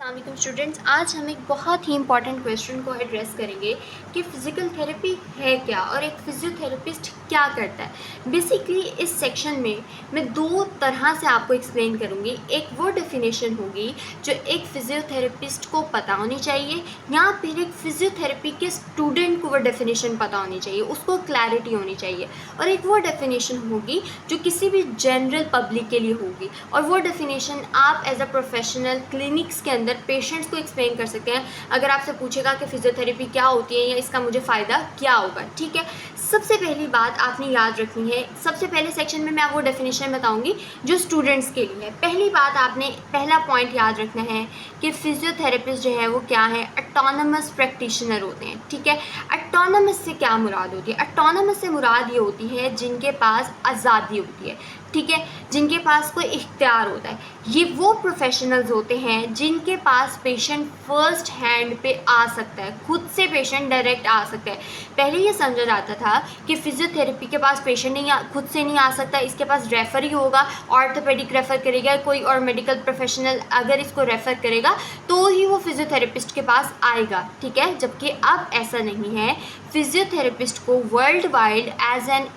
अस्सलाम स्टूडेंट्स, आज हम एक बहुत ही इंपॉर्टेंट क्वेश्चन को एड्रेस करेंगे कि फ़िज़िकल थेरेपी है क्या और एक फ़िज़ियोथेरेपिस्ट क्या करता है। बेसिकली इस सेक्शन में मैं दो तरह से आपको एक्सप्लेन करूँगी। एक वो डेफिनेशन होगी जो एक फ़िज़ियोथेरेपिस्ट को पता होनी चाहिए, या फिर एक फ़िज़ियोथेरेपी के स्टूडेंट को वो डेफिनेशन पता होनी चाहिए, उसको क्लैरिटी होनी चाहिए। और एक वो डेफिनेशन होगी जो किसी भी जनरल पब्लिक के लिए होगी, और वो डेफिनेशन आप एज अ प्रोफेशनल क्लिनिक्स के अंदर पेशेंट्स को एक्सप्लेन कर सकते हैं। अगर आपसे पूछेगा कि फिजियोथेरेपी क्या होती है या इसका मुझे फ़ायदा क्या होगा, ठीक है। सबसे पहली बात आपने याद रखनी है, सबसे पहले सेक्शन में मैं आपको डेफिनेशन बताऊंगी जो स्टूडेंट्स के लिए है। पहली बात आपने पहला पॉइंट याद रखना है कि फिजियोथेरेपिस्ट जो है वो क्या है, ऑटोनोमस प्रैक्टिशनर होते हैं, ठीक है। ऑटोनोमस से क्या मुराद होती है? ऑटोनोमस से मुराद ये होती है जिनके पास आज़ादी होती है, ठीक है, जिनके पास कोई इख्तियार होता है। ये वो प्रोफेशनल्स होते हैं जिनके पास पेशेंट फर्स्ट हैंड पे आ सकता है, खुद से पेशेंट डायरेक्ट आ सकता है। पहले ये समझा जाता था कि फिजियोथेरेपी के पास पेशेंट खुद से नहीं आ सकता, इसके पास रेफ़र ही होगा, ऑर्थोपेडिक रेफ़र करेगा, कोई और मेडिकल प्रोफेशनल अगर इसको रेफ़र करेगा तो ही वो फिजियोथेरेपिस्ट के पास आएगा, ठीक है। जबकि अब ऐसा नहीं है, फिजियोथेरेपिस्ट को worldwide as an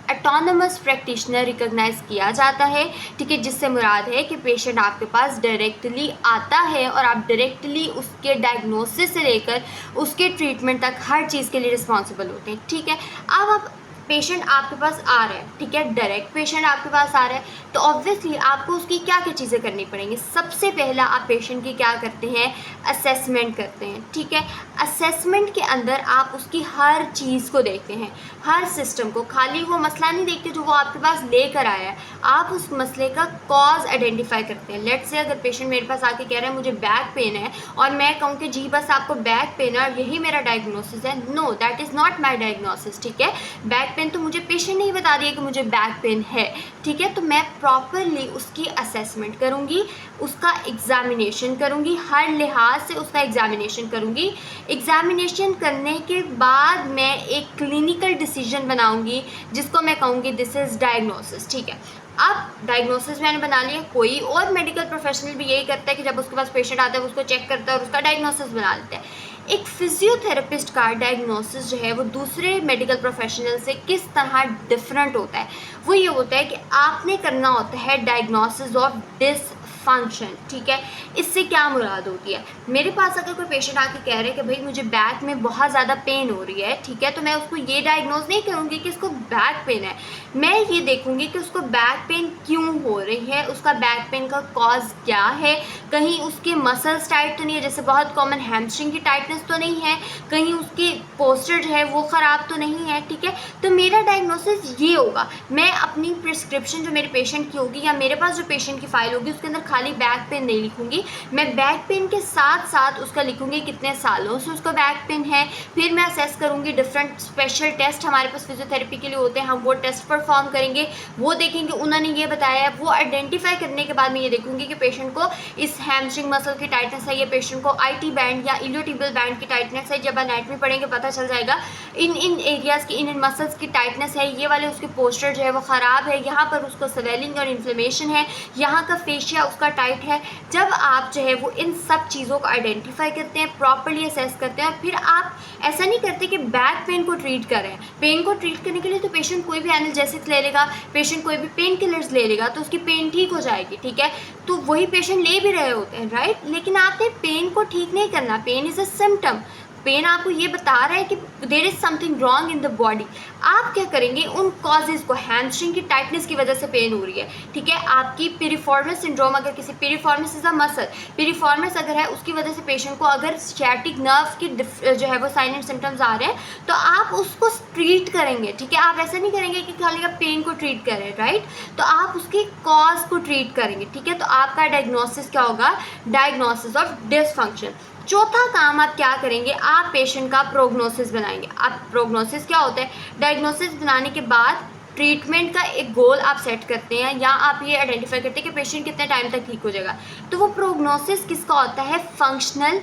autonomous practitioner recognise किया जाता है, ठीक है, जिससे मुराद है कि पेशेंट आपके पास डायरेक्टली आता है और आप डायरेक्टली उसके डायग्नोसिस से लेकर उसके ट्रीटमेंट तक हर चीज़ के लिए रिस्पॉन्सिबल होते हैं, ठीक है। अब आप पेशेंट आपके पास आ रहा है, ठीक है, डायरेक्ट पेशेंट आपके पास आ रहा है, तो ऑब्वियसली आपको उसकी क्या क्या चीज़ें करनी पड़ेंगी। सबसे पहला आप पेशेंट की क्या करते हैं, असेसमेंट करते हैं, ठीक है। असेसमेंट के अंदर आप उसकी हर चीज़ को देखते हैं, हर सिस्टम को, खाली वो मसला नहीं देखते जो वो आपके पास लेकर आया है, आप उस मसले का कॉज आइडेंटिफाई करते हैं। लेट्स से अगर पेशेंट मेरे पास आके कह रहा है मुझे बैक पेन है और मैं कहूँ कि जी बस आपको बैक पेन है और यही मेरा डायग्नोसिस है, know that is not my diagnosis, ठीक है। बैक पेन तो मुझे पेशेंट ने ही बता दिया कि मुझे बैक पेन है, ठीक है। तो मैं प्रॉपरली उसकी असेसमेंट करूँगी, उसका एग्जामिनेशन करूँगी, हर लिहाज से उसका एग्जामिनेशन करूँगी। एग्जामिनेशन करने के बाद मैं एक क्लिनिकल डिसीजन बनाऊँगी जिसको मैं कहूँगी दिस इज़ डायग्नोसिस, ठीक है। अब डायग्नोसिस मैंने बना लिया, कोई और मेडिकल प्रोफेशनल भी यही करता है कि जब उसके पास पेशेंट आता है उसको चेक करता है और उसका डायग्नोसिस बना लेता है। एक फिजियोथेरेपिस्ट का डायग्नोसिस जो है वो दूसरे मेडिकल प्रोफेशनल से किस तरह डिफरेंट होता है, वो ये होता है कि आपने करना होता है डायग्नोसिस ऑफ डिसफंक्शन, ठीक है। इससे क्या मुराद होती है, मेरे पास अगर कोई पेशेंट आके कह रहे हैं कि भाई मुझे बैक में बहुत ज़्यादा पेन हो रही है, ठीक है, तो मैं उसको ये डायग्नोज नहीं करूँगी कि इसको बैक पेन है, मैं ये देखूँगी कि उसको बैक पेन क्यों हो रही है, उसका बैक पेन का कॉज क्या है, कहीं उसके मसल्स टाइट तो नहीं है, जैसे बहुत कॉमन हैमस्ट्रिंग की टाइटनेस तो नहीं है, कहीं उसकी पोस्चर जो है वो ख़राब तो नहीं है, ठीक है। तो मेरा डायग्नोसिस ये होगा, मैं अपनी प्रिस्क्रिप्शन जो मेरे पेशेंट की होगी या मेरे पास जो पेशेंट की फ़ाइल होगी उसके अंदर खाली बैक पेन नहीं लिखूँगी, मैं बैक पेन के साथ साथ उसका लिखूँगी कितने सालों से उसका बैक पेन है। फिर मैं असेस करूँगी, डिफरेंट स्पेशल टेस्ट हमारे पास फिजियोथेरेपी के लिए होते हैं, हम वो टेस्ट परफॉर्म करेंगे, वो देखेंगे उन्होंने ये बताया है, वो आइडेंटिफाई करने के बाद मैं ये देखूँगी कि पेशेंट को इस हैमस्ट्रिंग मसल की टाइटनेस है, ये पेशेंट को IT बैंड या इलियोटिबियल बैंड की टाइटनेस है, जब एनाटमी पढ़ेंगे पता चल जाएगा इन एरियाज़ की, इन मसल्स की टाइटनेस है, ये वाले उसके पोस्चर जो है वो ख़राब है, यहाँ पर उसको स्वेलिंग और इन्फ्लेमेशन है, यहाँ का फेशिया उसका टाइट है। जब आप जो है वो इन सब चीज़ों को आइडेंटिफाई करते हैं, प्रॉपर्ली असेस करते हैं, और फिर आप ऐसा नहीं करते कि बैक पेन को ट्रीट करें। पेन को ट्रीट करने के लिए तो पेशेंट कोई भी एनाल्जेसिक ले लेगा, पेशेंट कोई भी पेन किलर्स ले लेगा तो उसकी पेन ठीक हो जाएगी, ठीक है। तो वही पेशेंट ले भी रहे होते हैं, राइट, लेकिन आपने पेन को ठीक नहीं करना। Pain is a symptom, pain आपको ये बता रहा है कि there is something wrong in the body. आप क्या करेंगे, उन कॉजेज़ को, हैमस्ट्रिंग की टाइटनेस की वजह से पेन हो रही है, ठीक है, आपकी पिरिफॉर्मिस सिंड्रोम, अगर किसी piriformis is a muscle, piriformis अगर है उसकी वजह से पेशेंट को अगर स्ciatic नर्व की जो है वो साइन एंड सिम्टम्स आ रहे हैं तो आप उसको ट्रीट करेंगे, ठीक है। आप ऐसा नहीं करेंगे कि खाली आप पेन को ट्रीट करें, राइट, तो आप उसकी कॉज को ट्रीट करेंगे, ठीक है। तो आपका डायग्नोसिस क्या होगा, डायग्नोसिस ऑफ डिसफंक्शन। चौथा काम आप क्या करेंगे, आप पेशेंट का प्रोग्नोसिस बनाएंगे। आप प्रोग्नोसिस क्या होता है, डायग्नोसिस बनाने के बाद ट्रीटमेंट का एक गोल आप सेट करते हैं, या आप ये आइडेंटिफाई करते हैं कि पेशेंट कितने टाइम तक ठीक हो जाएगा। तो वो प्रोग्नोसिस किसका होता है, फंक्शनल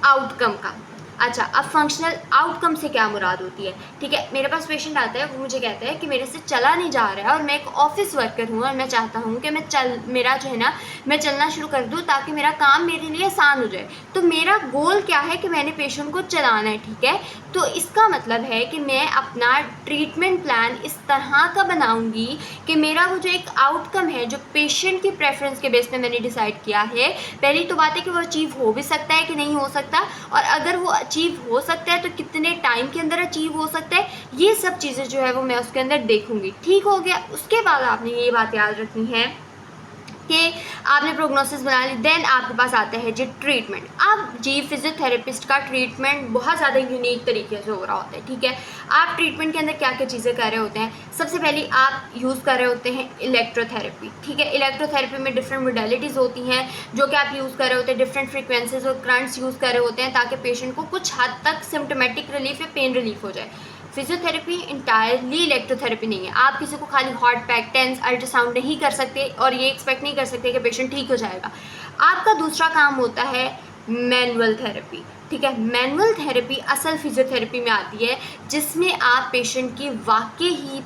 आउटकम का। अच्छा, अब फंक्शनल आउटकम से क्या मुराद होती है? ठीक है, मेरे पास पेशेंट आता है, वो मुझे कहता है कि मेरे से चला नहीं जा रहा है और मैं एक ऑफिस वर्कर हूँ और मैं चाहता हूँ कि मेरा जो है ना, मैं चलना शुरू कर दूँ ताकि मेरा काम मेरे लिए आसान हो जाए। तो मेरा गोल क्या है कि मैंने पेशेंट को चलाना है, ठीक है। तो इसका मतलब है कि मैं अपना ट्रीटमेंट प्लान इस तरह का बनाऊंगी कि मेरा वो जो एक आउटकम है, जो पेशेंट की प्रेफरेंस के बेस पे मैंने डिसाइड किया है, पहली तो बात है कि वो अचीव हो भी सकता है कि नहीं हो सकता, और अगर वो अचीव हो सकता है तो कितने टाइम के अंदर अचीव हो सकता है, ये सब चीज़ें जो है वो मैं उसके अंदर देखूंगी। ठीक हो गया। उसके बाद आपने ये बात याद रखनी है कि आपने प्रोग्नोसिस बना ली, देन आपके पास आता है जी ट्रीटमेंट। अब जी फिजियोथेरेपिस्ट का ट्रीटमेंट बहुत ज़्यादा यूनिक तरीके से हो रहा होता है, ठीक है। आप ट्रीटमेंट के अंदर क्या क्या चीज़ें कर रहे होते हैं? सबसे पहले आप यूज़ कर रहे होते हैं इलेक्ट्रोथेरेपी, ठीक है। इलेक्ट्रोथेरेपी में डिफरेंट मोडेलिटीज़ होती हैं जो कि आप यूज़ कर रहे होते हैं, डिफरेंट फ्रिक्वेंसीज और करंट्स यूज़ कर रहे होते हैं ताकि पेशेंट को कुछ हद तक सिम्टोमेटिक रिलीफ या पेन रिलीफ हो जाए। फिजियोथेरेपी इंटायरली इलेक्ट्रोथेरेपी नहीं है। आप किसी को खाली हार्ट पैक, टेंस, अल्ट्रासाउंड नहीं कर सकते और ये एक्सपेक्ट नहीं कर सकते कि पेशेंट ठीक हो जाएगा। आपका दूसरा काम होता है मैनुअल थेरेपी, ठीक है। मैनुअल थेरेपी असल फिजियोथेरेपी में आती है जिसमें आप पेशेंट की वाकई ही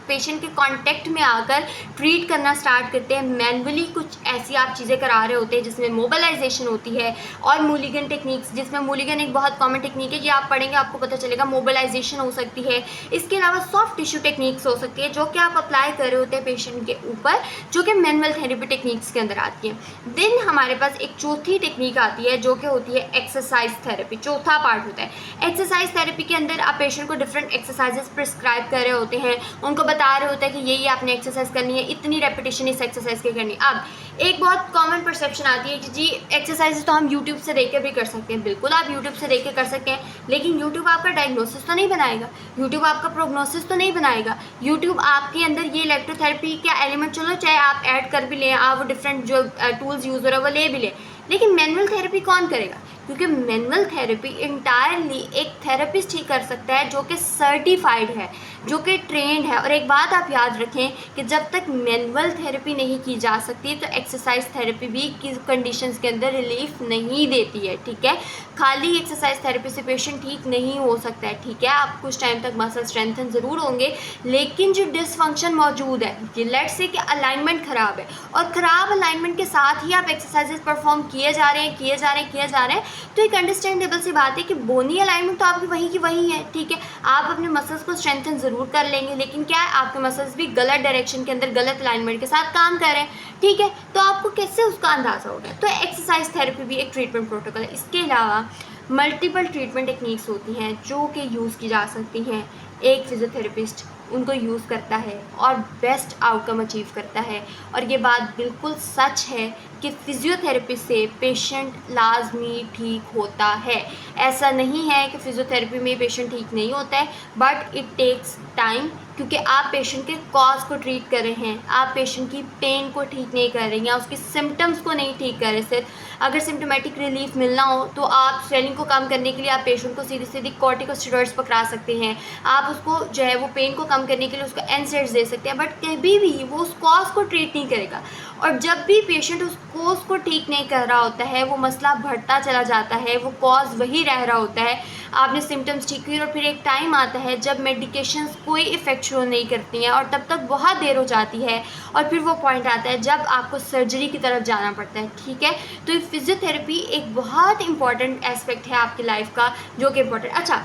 पेशेंट के कांटेक्ट में आकर ट्रीट करना स्टार्ट करते हैं। मैनुअली कुछ ऐसी आप चीज़ें करा रहे होते हैं जिसमें मोबिलाइजेशन होती है और मूलिगन टेक्निक्स, जिसमें मूलिगन एक बहुत कॉमन टेक्निक है, ये आप पढ़ेंगे आपको पता चलेगा। मोबिलाइजेशन हो सकती है, इसके अलावा सॉफ्ट टिश्यू टेक्निक्स हो सकती है जो कि आप अप्लाई कर रहे होते हैं पेशेंट के ऊपर, जो कि मैनुअल थेरेपी टेक्निक्स के अंदर आती है। देन हमारे पास एक चौथी टेक्निक आती है जो कि होती है एक्सरसाइज थेरेपी। चौथा पार्ट होता है एक्सरसाइज थेरेपी के अंदर आप पेशेंट को डिफरेंट एक्सरसाइजेस प्रिस्क्राइब कर रहे होते हैं, उनको बता रहे होते हैं कि ये आपने एक्सरसाइज करनी है, इतनी रेपिटेशन इस एक्सरसाइज की करनी है। अब एक बहुत कॉमन परसेप्शन आती है कि जी एक्सरसाइजेस तो हम यूट्यूब से देख के भी कर सकते हैं। बिल्कुल आप यूट्यूब से देख के कर सकते हैं, लेकिन यूट्यूब आपका डायग्नोसिस तो नहीं बनाएगा, यूट्यूब आपका प्रोग्नोसिस तो नहीं बनाएगा। यूट्यूब आपके अंदर ये इलेक्ट्रोथेरेपी का एलिमेंट, चलो चाहे आप ऐड कर भी लें, आप वो डिफरेंट जो टूल्स यूज़ हो रहे हैं वो ले भी लें, लेकिन मैनुअल थेरेपी कौन करेगा? क्योंकि मैनुअल थेरेपी इंटायरली एक थेरेपिस्ट ही कर सकता है जो कि सर्टिफाइड है, जो कि ट्रेंड है। और एक बात आप याद रखें कि जब तक मैनुअल थेरेपी नहीं की जा सकती तो एक्सरसाइज थेरेपी भी किस कंडीशंस के अंदर रिलीफ नहीं देती है, ठीक है। खाली एक्सरसाइज थेरेपी से पेशेंट ठीक नहीं हो सकता है, ठीक है। आप कुछ टाइम तक मसल स्ट्रेंथन ज़रूर होंगे, लेकिन जो डिसफंक्शन मौजूद है, लेट्स से कि अलाइनमेंट ख़राब है और ख़राब अलाइनमेंट के साथ ही आप एक्सरसाइजेस परफॉर्म किए जा रहे हैं, तो एक अंडरस्टैंडेबल सी बात है कि बोनी अलाइनमेंट तो आपकी वही की वही है, ठीक है। आप अपने मसल्स को स्ट्रेंथन ज़रूर कर लेंगे, लेकिन क्या है, आपके मसल्स भी गलत डायरेक्शन के अंदर गलत अलाइनमेंट के साथ काम कर रहे हैं, ठीक है। तो आपको कैसे उसका अंदाज़ा होगा? तो एक्सरसाइज थेरेपी भी एक ट्रीटमेंट प्रोटोकॉल है। इसके अलावा मल्टीपल ट्रीटमेंट टेक्निक्स होती हैं जो कि यूज़ की जा सकती हैं। एक फिजियोथेरेपिस्ट उनको यूज़ करता है और बेस्ट आउटकम अचीव करता है। और ये बात बिल्कुल सच है कि फिजियोथेरेपी से पेशेंट लाजमी ठीक होता है। ऐसा नहीं है कि फिजियोथेरेपी में पेशेंट ठीक नहीं होता है, बट इट टेक्स टाइम, क्योंकि आप पेशेंट के कॉज को ट्रीट कर रहे हैं, आप पेशेंट की पेन को ठीक नहीं कर रहे हैं या उसकी सिम्टम्स को नहीं ठीक कर रहे। सिर्फ अगर सिम्टोमेटिक रिलीफ मिलना हो तो आप स्वेलिंग को कम करने के लिए आप पेशेंट को सीधी सीधी कॉर्टिकोस्टेरॉइड्स पकड़ा सकते हैं, आप उसको जो है वो पेन को कम करने के लिए उसको एनसेड्स दे सकते हैं, बट कभी भी वो उस कॉज को ट्रीट नहीं करेगा। और जब भी पेशेंट उस कॉज को ठीक नहीं कर रहा होता है, वो मसला बढ़ता चला जाता है, वो कॉज वही रह रहा होता है। आपने सिम्टम्स ठीक किए और फिर एक टाइम आता है जब मेडिकेशंस कोई इफ़ेक्ट शो नहीं करती हैं और तब तक बहुत देर हो जाती है, और फिर वो पॉइंट आता है जब आपको सर्जरी की तरफ जाना पड़ता है, ठीक है। तो फिजियोथेरेपी एक बहुत इंपॉर्टेंट एस्पेक्ट है आपकी लाइफ का, जो कि इम्पोर्टेंट। अच्छा,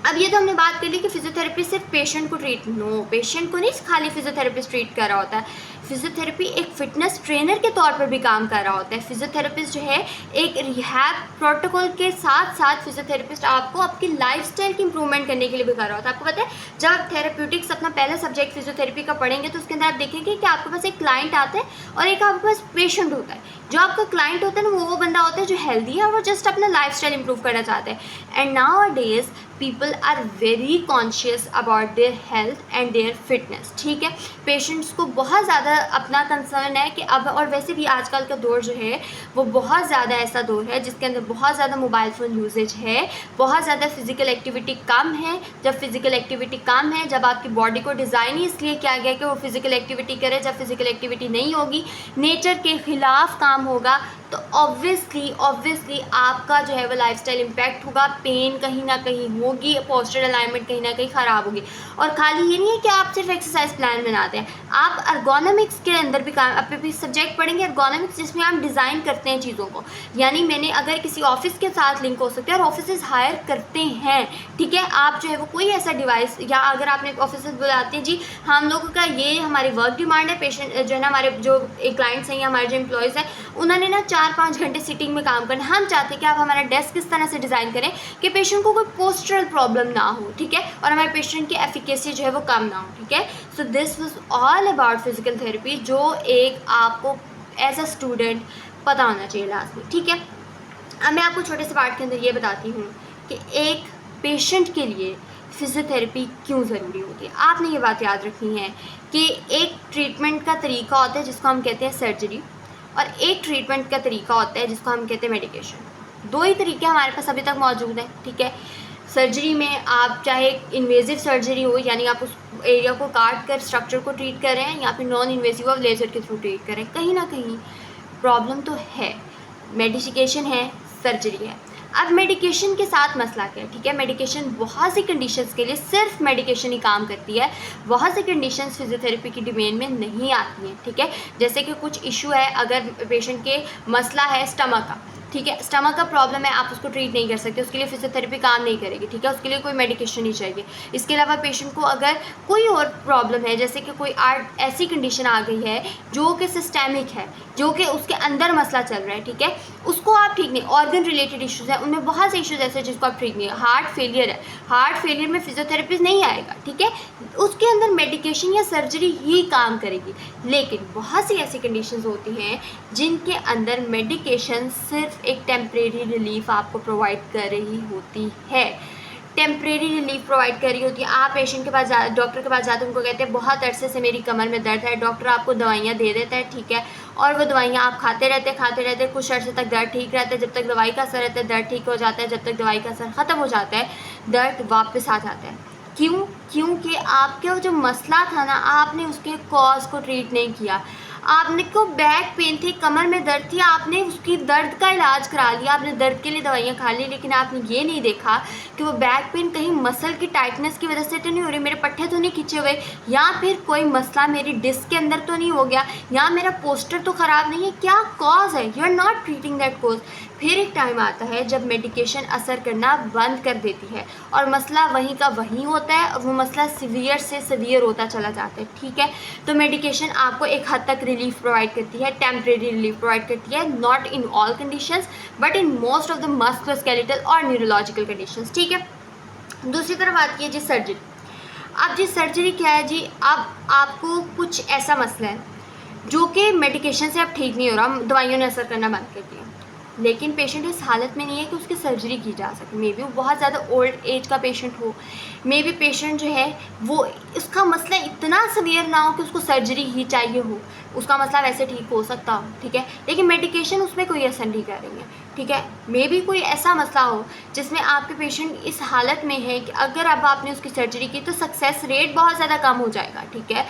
अब ये तो हमने बात कर ली कि फिजियोथेरेपी सिर्फ पेशेंट को पेशेंट को नहीं खाली फिजियोथेरेपिस्ट ट्रीट कर रहा होता है। फिजियोथेरेपी एक फिटनेस ट्रेनर के तौर पर भी काम कर रहा होता है। फिजियोथेरेपिस्ट जो है एक रिहैब प्रोटोकॉल के साथ साथ फिजियोथेरेपिस्ट आपको आपकी लाइफस्टाइल की इंप्रूवमेंट करने के लिए भी कर रहा होता है। आपको पता है, जब आप थेरेप्यूटिक्स अपना पहला सब्जेक्ट फिजियोथेरेपी का पढ़ेंगे तो उसके अंदर आप देखेंगे कि आपके पास एक क्लाइंट आता है और एक आपके पास पेशेंट होता है। जो आपका क्लाइंट होता है ना, वो बंदा होता है जो हेल्दी है और वो जस्ट अपना लाइफस्टाइल इंप्रूव करना चाहता है। And nowadays people are very conscious about their health and their fitness, ठीक है। पेशेंट्स को बहुत ज़्यादा अपना कंसर्न है कि अब, और वैसे भी आजकल का दौर जो है वो बहुत ज़्यादा ऐसा दौर है जिसके अंदर बहुत ज़्यादा मोबाइल फ़ोन यूजेज है, बहुत ज़्यादा फिजिकल एक्टिविटी कम है। जब फिजिकल एक्टिविटी कम है, जब आपकी बॉडी को डिज़ाइन ही इसलिए किया गया कि वो फिजिकल एक्टिविटी करे, जब फिजिकल एक्टिविटी नहीं होगी, नेचर के ख़िलाफ़ काम होगा, तो ऑब्वियसली आपका जो है वो लाइफस्टाइल इम्पैक्ट होगा, पेन कहीं ना कहीं होगी, पोस्चर अलाइनमेंट कहीं ना कहीं ख़राब होगी। और खाली ये नहीं है कि आप सिर्फ एक्सरसाइज प्लान बनाते हैं, आप अर्गोनॉमिक्स के अंदर भी काम, आप भी सब्जेक्ट पढ़ेंगे अर्गोनॉमिक्स, जिसमें आप डिज़ाइन करते हैं चीज़ों को। यानी मैंने अगर किसी ऑफिस के साथ लिंक हो सकते हैं और ऑफिस हायर करते हैं, ठीक है, आप जो है वो कोई ऐसा डिवाइस, या अगर आपने ऑफिस बुलाते हैं जी हम लोगों का ये हमारी वर्क डिमांड है, पेशेंट जो है ना, हमारे जो क्लाइंट्स हैं या हमारे जो एम्प्लॉयज़ हैं, उन्होंने ना 4-5 घंटे सिटिंग में काम करना, हम चाहते हैं कि आप हमारा डेस्क किस तरह से डिज़ाइन करें कि पेशेंट को कोई पोस्चरल प्रॉब्लम ना हो, ठीक है, और हमारे पेशेंट की एफिकेसी जो है वो कम ना हो, ठीक है। So this was all about physical therapy, जो एक आपको एज अ स्टूडेंट पता होना चाहिए लाजमी, ठीक है। अब मैं आपको छोटे से पार्ट के अंदर ये बताती हूँ कि एक पेशेंट के लिए फिजियोथेरेपी क्यों ज़रूरी होती है। आपने ये बात याद रखनी है कि एक ट्रीटमेंट का तरीका होता है जिसको हम कहते हैं सर्जरी, और एक ट्रीटमेंट का तरीका होता है जिसको हम कहते हैं मेडिकेशन। दो ही तरीके हमारे पास अभी तक मौजूद हैं, ठीक है। सर्जरी में आप चाहे इन्वेजिव सर्जरी हो, यानी आप उस एरिया को काट कर स्ट्रक्चर को ट्रीट कर रहे हैं, या फिर नॉन इन्वेजिव और लेजर के थ्रू ट्रीट करें, कहीं ना कहीं प्रॉब्लम तो है, मेडिकेशन है, सर्जरी है। अब मेडिकेशन के साथ मसला क्या है, ठीक है। मेडिकेशन बहुत सी कंडीशंस के लिए सिर्फ मेडिकेशन ही काम करती है, बहुत सी कंडीशंस फिजियोथेरेपी की डोमेन में नहीं आती हैं, ठीक है। जैसे कि कुछ इशू है, अगर पेशेंट के मसला है स्टमक का, ठीक है, स्टमक का प्रॉब्लम है, आप उसको ट्रीट नहीं कर सकते, उसके लिए फिजियोथेरेपी काम नहीं करेगी, ठीक है, उसके लिए कोई मेडिकेशन ही चाहिए। इसके अलावा पेशेंट को अगर कोई और प्रॉब्लम है, जैसे कि कोई ऐसी कंडीशन आ गई है जो कि सिस्टेमिक है, जो कि उसके अंदर मसला चल रहा है, ठीक है, उसको आप ठीक नहीं, ऑर्गन रिलेटेड इश्यूज़ हैं, उनमें बहुत से इश्यूज़ ऐसे जिसको आप ठीक नहीं, हार्ट फेलियर है, हार्ट फेलियर में फिजियोथेरेपिस्ट नहीं आएगा, ठीक है, उसके अंदर मेडिकेशन या सर्जरी ही काम करेगी। लेकिन बहुत सी ऐसी कंडीशंस होती हैं जिनके अंदर मेडिकेशन सिर्फ एक टेम्परेरी रिलीफ आपको प्रोवाइड कर रही होती है, टेम्परेरी रिलीफ प्रोवाइड कर रही होती है। आप पेशेंट के पास डॉक्टर के पास जाते हैं, उनको कहते हैं बहुत अरसे से मेरी कमर में दर्द है, डॉक्टर आपको दवाइयाँ दे देता है, ठीक है, और वो दवाइयाँ आप खाते रहते कुछ अर्से तक दर्द ठीक रहता है, जब तक दवाई का असर रहता है दर्द ठीक हो जाता है, जब तक दवाई का असर ख़त्म हो जाता है दर्द वापस आ जाता है। क्यों? क्योंकि आपके जो मसला था ना, आपने उसके कॉज को ट्रीट नहीं किया। आपने को बैक पेन थी, कमर में दर्द थी, आपने उसकी दर्द का इलाज करा लिया, आपने दर्द के लिए दवाइयाँ खा ली, लेकिन आपने ये नहीं देखा कि वो बैक पेन कहीं मसल की टाइटनेस की वजह से तो नहीं हो रही, मेरे पट्टे तो नहीं खींचे हुए, या फिर कोई मसला मेरी डिस्क के अंदर तो नहीं हो गया, या मेरा पोस्टर तो ख़राब नहीं है, क्या कॉज है, you are not treating that cause. फिर एक टाइम आता है जब मेडिकेशन असर करना बंद कर देती है और मसला वहीं का वहीं होता है, और वो मसला सीवियर से सीवियर होता चला जाता है, ठीक है। तो मेडिकेशन आपको एक हद तक रिलीफ प्रोवाइड करती है, टेम्परेरी रिलीफ प्रोवाइड करती है, not in all conditions but in most of the musculoskeletal और न्यूरोलॉजिकल कंडीशंस, ठीक है। दूसरी तरफ आती है जी सर्जरी। अब जी सर्जरी क्या है जी, अब आपको कुछ ऐसा मसला है जो कि मेडिकेशन से अब ठीक नहीं हो रहा, दवाइयों ने असर करना बंद कर दिया, लेकिन पेशेंट इस हालत में नहीं है कि उसकी सर्जरी की जा सके। मे बी वो बहुत ज़्यादा ओल्ड एज का पेशेंट हो, मे बी पेशेंट जो है वो उसका मसला इतना सीवियर ना हो कि उसको सर्जरी ही चाहिए हो, उसका मसला वैसे ठीक हो सकता हो, ठीक है, लेकिन मेडिकेशन उसमें कोई असर नहीं करेंगे, ठीक है। मे बी कोई ऐसा मसला हो जिसमें आपके पेशेंट इस हालत में है कि अगर अब आपने उसकी सर्जरी की तो सक्सेस रेट बहुत ज़्यादा कम हो जाएगा, ठीक है।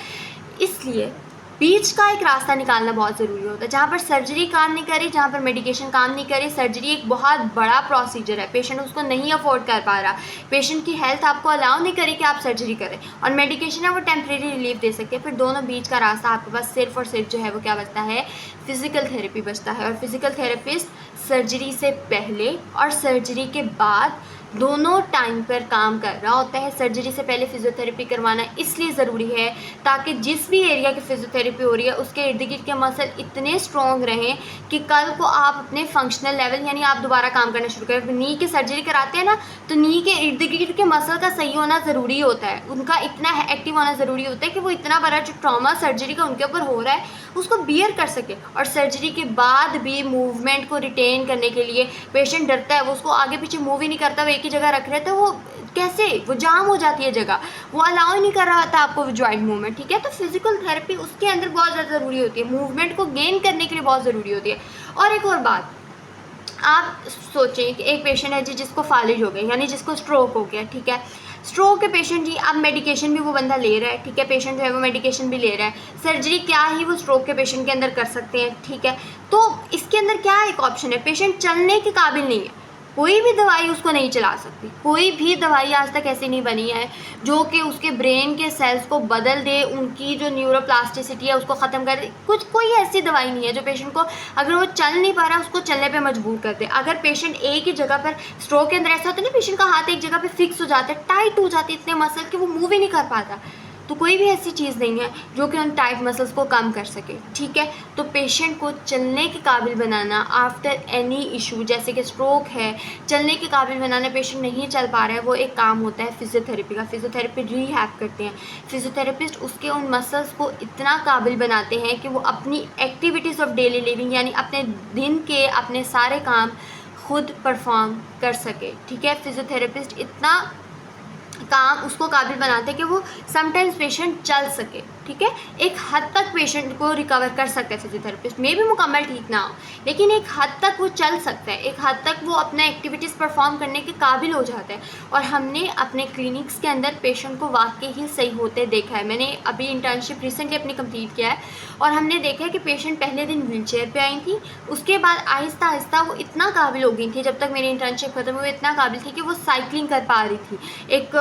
इसलिए बीच का एक रास्ता निकालना बहुत ज़रूरी होता है, जहाँ पर सर्जरी काम नहीं करे, जहाँ पर मेडिकेशन काम नहीं करे। सर्जरी एक बहुत बड़ा प्रोसीजर है, पेशेंट उसको नहीं अफोर्ड कर पा रहा, पेशेंट की हेल्थ आपको अलाउ नहीं करे कि आप सर्जरी करें, और मेडिकेशन है वो टेम्परेरी रिलीफ दे सकते हैं। फिर दोनों बीच का रास्ता आपके पास सिर्फ और सिर्फ जो है वो क्या बचता है, फिज़िकल थेरेपी बचता है। और फिज़िकल थेरेपिस्ट सर्जरी से पहले और सर्जरी के बाद दोनों टाइम पर काम कर रहा होता है। सर्जरी से पहले फिजियोथेरेपी करवाना इसलिए ज़रूरी है ताकि जिस भी एरिया की फिजियोथेरेपी हो रही है उसके इर्द गिर्द के मसल इतने स्ट्रॉन्ग रहें कि कल को आप अपने फंक्शनल लेवल, यानी आप दोबारा काम करना शुरू करें। नी की सर्जरी कराते हैं ना, तो नी के इर्द गिर्द के मसल का सही होना ज़रूरी होता है, उनका इतना एक्टिव होना ज़रूरी होता है कि वो इतना बड़ा जो ट्रॉमा सर्जरी का उनके ऊपर हो रहा है उसको बियर कर सके। और सर्जरी के बाद भी मूवमेंट को रिटेन करने के लिए पेशेंट डरता है, वो उसको आगे पीछे मूव ही नहीं करता, वो एक ही जगह रख रहे तो वो कैसे, वो जाम हो जाती है जगह, वो अलाउ नहीं कर रहा था आपको जॉइंट मूवमेंट, ठीक है। तो फिजिकल थेरेपी उसके अंदर बहुत ज़्यादा ज़रूरी होती है, मूवमेंट को गेन करने के लिए बहुत ज़रूरी होती है। और एक और बात, आप सोचें कि एक पेशेंट है जी जिसको फालिज हो गया, यानी जिसको स्ट्रोक हो गया, ठीक है। स्ट्रोक के पेशेंट जी, अब मेडिकेशन भी वो बंदा ले रहा है, ठीक है, पेशेंट जो है वो मेडिकेशन भी ले रहा है, सर्जरी क्या ही वो स्ट्रोक के पेशेंट के अंदर कर सकते हैं, ठीक है। तो इसके अंदर क्या एक ऑप्शन है, पेशेंट चलने के काबिल नहीं है, कोई भी दवाई उसको नहीं चला सकती, कोई भी दवाई आज तक ऐसी नहीं बनी है जो कि उसके ब्रेन के सेल्स को बदल दे, उनकी जो न्यूरोप्लास्टिसिटी है उसको ख़त्म कर दे। कोई ऐसी दवाई नहीं है जो पेशेंट को, अगर वो चल नहीं पा रहा उसको चलने पे मजबूर कर दे। अगर पेशेंट एक ही जगह पर, स्ट्रोक के अंदर ऐसा होता है ना, पेशेंट का हाथ एक जगह पर फिक्स हो जाता है, टाइट हो जाती है इतने मसल कि वो मूव ही नहीं कर पाता, तो कोई भी ऐसी चीज़ नहीं है जो कि उन टाइट मसल्स को कम कर सके, ठीक है। तो पेशेंट को चलने के काबिल बनाना आफ्टर एनी इशू, जैसे कि स्ट्रोक है, चलने के काबिल बनाना, पेशेंट नहीं चल पा रहा है, वो एक काम होता है फिजियोथेरेपी का। फिजियोथेरेपी रिहैब करते हैं फिजियोथेरेपिस्ट, उसके उन मसल्स को इतना काबिल बनाते हैं कि वो अपनी एक्टिविटीज़ ऑफ डेली लिविंग, यानी अपने दिन के अपने सारे काम खुद परफॉर्म कर सके, ठीक है। फिजियोथेरेपिस्ट इतना काम उसको काबिल बनाते हैं कि वो समटाइम्स पेशेंट चल सके, ठीक है। एक हद तक पेशेंट को रिकवर कर सकता है फिजियोथेरेपिस्ट, मे भी मुकम्मल ठीक ना हो, लेकिन एक हद तक वो चल सकता है, एक हद तक वो अपना एक्टिविटीज़ परफॉर्म करने के काबिल हो जाता है। और हमने अपने क्लिनिक्स के अंदर पेशेंट को वाकई ही सही होते देखा है। मैंने अभी इंटर्नशिप रिसेंटली अपनी कंप्लीट किया है और हमने देखा है कि पेशेंट पहले दिन व्हील चेयर पर आई थी, उसके बाद आहिस्ता आहिस्ता वो इतना काबिल हो गई थी, जब तक मेरी इंटर्नशिप खत्म हुई इतना काबिल थी कि वो साइकिलिंग कर पा रही थी। एक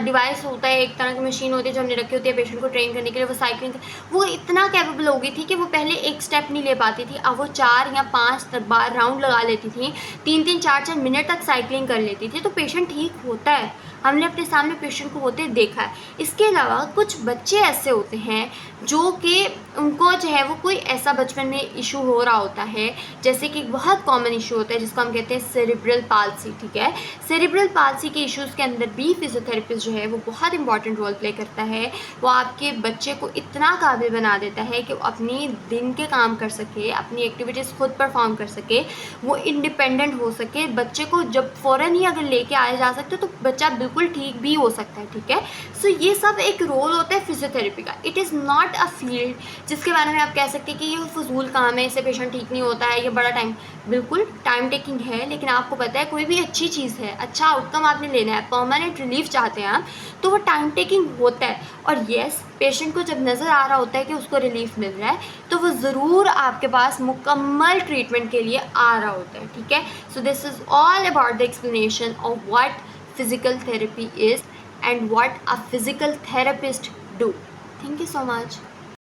डिवाइस होता है, एक तरह की मशीन होती है जो हमने रखी होती है पेशेंट को ट्रेन करने के लिए, वो साइकिलिंग, वो इतना कैपेबल हो गई थी कि वो पहले एक स्टेप नहीं ले पाती थी, अब वो 4 या 5 बार राउंड लगा लेती थी, 3-3 4-4 मिनट तक साइकिलिंग कर लेती थी। तो पेशेंट ठीक होता है, हमने अपने सामने पेशेंट को होते देखा है। इसके अलावा कुछ बच्चे ऐसे होते हैं जो कि उनको जो है वो कोई ऐसा बचपन में इशू हो रहा होता है, जैसे कि बहुत कॉमन इशू होता है जिसको हम कहते हैं सेरिब्रल पाल्सी, ठीक है। सेरिब्रल पाल्सी के इश्यूज़ के अंदर भी फिजियोथेरेपिस्ट जो है वो बहुत इंपॉर्टेंट रोल प्ले करता है। वो आपके बच्चे को इतना काबिल बना देता है कि वो अपनी दिन के काम कर सके, अपनी एक्टिविटीज़ खुद परफॉर्म कर सके, वो इंडिपेंडेंट हो सके। बच्चे को जब फ़ौरन ही अगर लेके आया जा सकते तो बच्चा बिल्कुल ठीक भी हो सकता है, ठीक है। सो ये सब एक रोल होता है फिजियोथेरेपी का। It is not a field जिसके बारे में आप कह सकते हैं कि ये फजूल काम है, इससे पेशेंट ठीक नहीं होता है, ये बड़ा टाइम, बिल्कुल टाइम टेकिंग है, लेकिन आपको पता है कोई भी अच्छी चीज़ है, अच्छा आउटकम आपने लेना है, परमानेंट रिलीफ चाहते हैं आप, तो वो टाइम टेकिंग होता है। और येस, पेशेंट को जब नज़र आ रहा होता है कि उसको रिलीफ मिल रहा है तो वो ज़रूर आपके पास मुकम्मल ट्रीटमेंट के लिए आ रहा होता है, ठीक है। So this is all about the explanation of what physical therapy is and what a physical therapist do. Thank you so much.